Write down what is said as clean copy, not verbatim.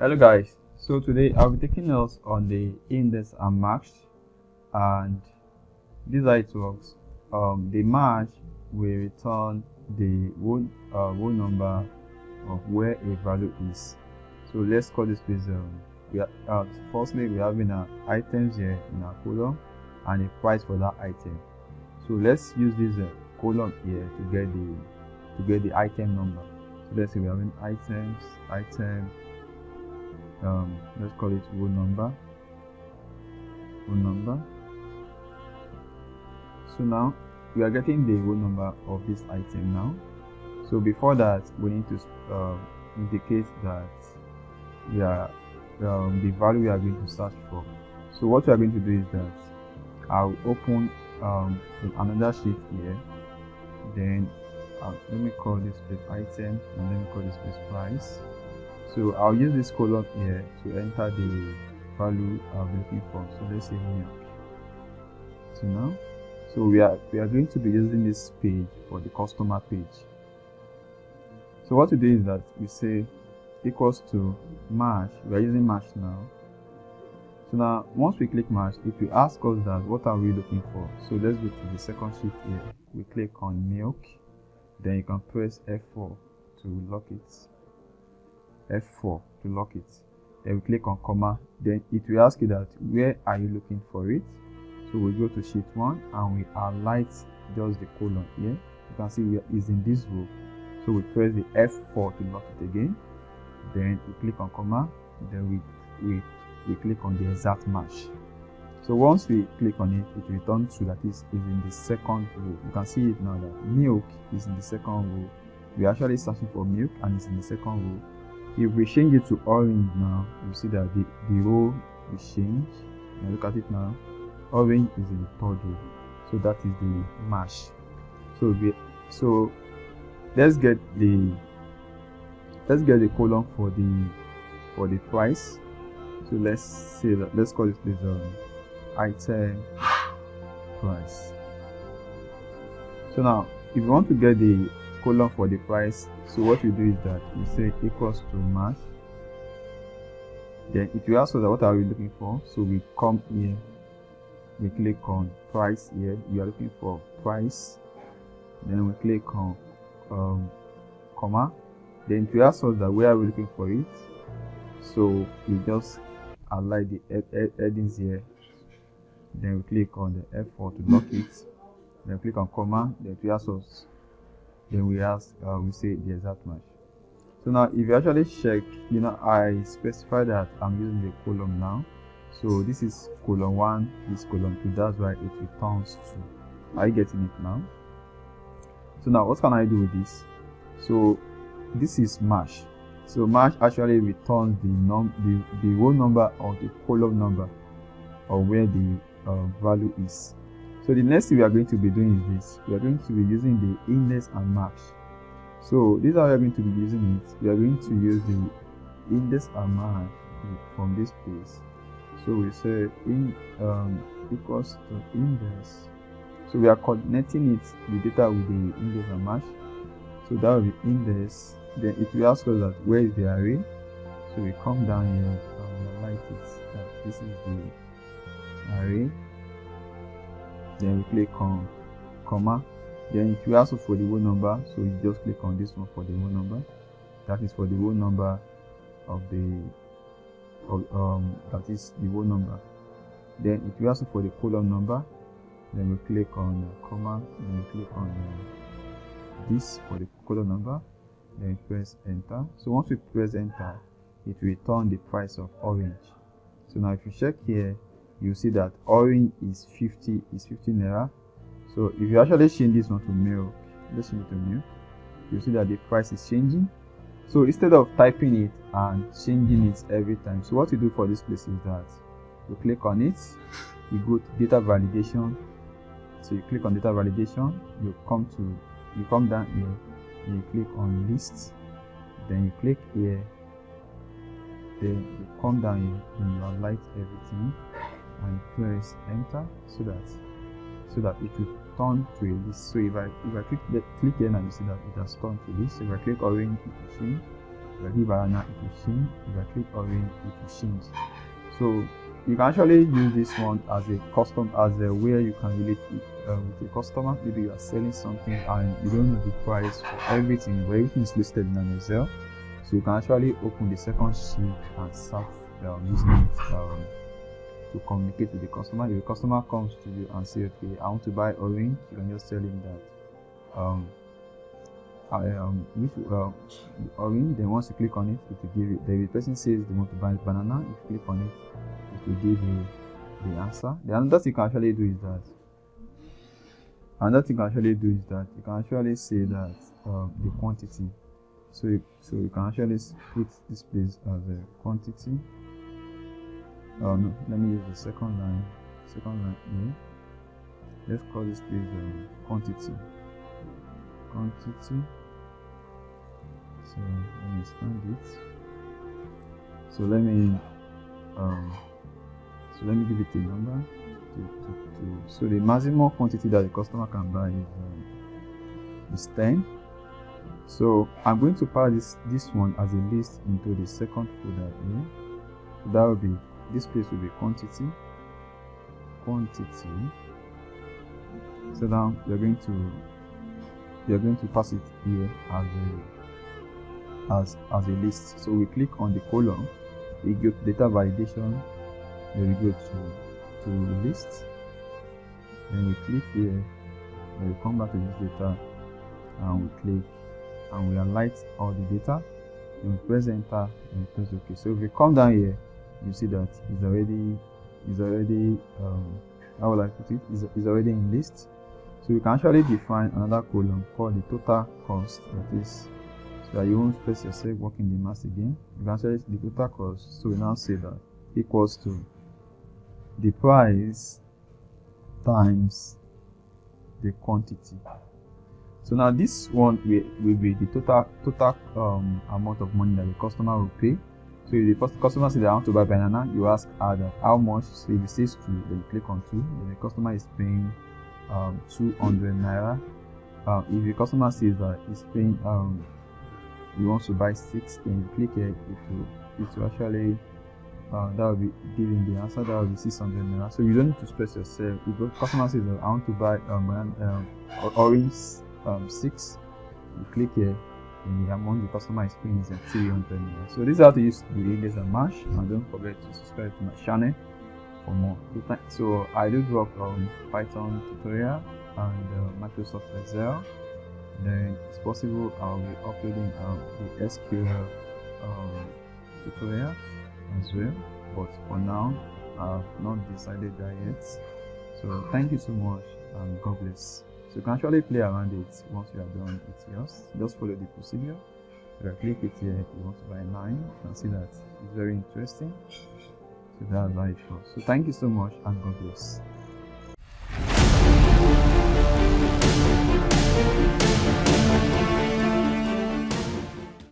Hello guys, so today I'll be taking us on the index and match, and this is how it works. The match will return the whole number of where a value is. So let's call this place firstly we're having items here in our column and a price for that item. So let's use this column here to get the item number. So let's say we're having item. Let's call it row number. So now we are getting the row number of this item now. So before that, we need to indicate that we are the value we are going to search for. So what we are going to do is that I'll open another sheet here. Then let me call this place item and let me call this place price. So I'll use this column here to enter the value I'll be looking for. So let's say milk. So now, we are going to be using this page for the customer page. So what we do is that we say equals to match. We are using match now. So now once we click match, it will ask us that what are we looking for. So let's go to the second sheet here. We click on milk. Then you can press F4 to lock it. F4 to lock it. Then we click on comma. Then it will ask you that where are you looking for it. So we go to sheet 1 and we highlight just the column here. You can see it's in this row. So we press the F4 to lock it again. Then we click on comma. Then we click on the exact match. So once we click on it, it returns to that is in the second row. You can see it now that milk is in the second row. We're actually searching for milk and it's in the second row. If we change it to orange now, you see that the row will change. Now look at it now. Orange is in the third row. So that is the match. So let's get the column for the price. So let's call this item price. So now if you want to get the column for the price, so what we do is that we say equals to match. Then it will ask us what are we looking for. So we come here, we click on price here. We are looking for price. Then we click on comma. Then it will ask us that where are we looking for it. So we just highlight the headings here. Then we click on the F4 to lock it. Then click on comma. Then it will ask us. Then we say the exact match. So now if you actually check, I specify that I'm using the column now. So this is column 1, this is column 2, that's why it returns 2. Are you getting it now? So now what can I do with this? So this is match. So match actually returns the row number or the column number or where the value is. So the next thing we are going to be doing is this. We are going to be using the index and match. So this is how we are going to be using it. We are going to use the index and match from this place. So we say equals to index. So we are connecting the data with the index and match. So that will be index. Then it will ask us that where is the array. So we come down here and highlight it that this is the array. Then we click on comma. Then it will ask us for the row number. So you just click on this one for the row number. That is for the row number of that is the row number. Then it will ask us for the column number. Then we click on comma. Then we click on this for the column number. Then press enter. So once we press enter, it will return the price of orange. So now if you check here, you see that orange is 50 naira. So if you actually change this one to milk, let's change it to milk, you see that the price is changing. So instead of typing it and changing it every time, so what you do for this place is that you click on it, you go to data validation. So you click on data validation, you come down here, you click on list, then you click here, then you come down here and you highlight everything and press enter so that it will turn to a list. So if I click here now, you see that it has turned to list. So if I click orange, it will change. If I click banana, it will shine. If I click orange, it will shine. So you can actually use this one as a custom, as a where you can relate it with a customer. Maybe you are selling something and you don't know the price for everything, but everything is listed in an Excel. So you can actually open the second sheet and start using it to communicate with the customer. If the customer comes to you and say, okay, I want to buy orange, you can just tell him that orange. Then once you click on it, it will give you. The person says they want to buy banana. If you click on it, it will give you the answer. The another thing you can actually do is that you can actually say that the quantity. So you can actually put this place as a quantity. No, let me use the second line here. Let's call this place quantity. So let me expand it. So let me give it a number. So the maximum quantity that the customer can buy is 10. So I'm going to pass this one as a list into the second folder here. So that will be, this place will be quantity. So now you're going to pass it here as a list. So we click on the column, we go to data validation, then we go to list, then we click here, then we come back to this data and we click and we highlight all the data, then we press enter and we press OK. So if we come down here, you see that it's already how will I put it? Is already in list. So you can actually define another column called the total cost, that is, so that you won't stress yourself working the math again. You can actually the total cost. So we now say that equals to the price times the quantity. So now this one will be the total amount of money that the customer will pay. So if the customer says they want to buy banana, you ask that how much. So if it says 2, then you click on 2. Then the customer is paying 200 naira. If the customer says that he's paying he wants to buy 6, then you click here, it will actually that will be giving the answer. That will be 600 naira. So you don't need to stress yourself. If the customer says that I want to buy orange 6, you click here, and the amount the customer is paying is 300 naira. So this is how to use the index and mash, and don't forget to subscribe to my channel for more. So I do drop Python tutorial and Microsoft Excel. Then it's possible I'll be uploading the SQL tutorial as well, but for now I've not decided that yet. So thank you so much and God bless. So you can actually play around it once you are done with yours. Just follow the procedure. If I click it here, you want to buy 9, you can see that it's very interesting. So that's how it goes. So thank you so much and God bless.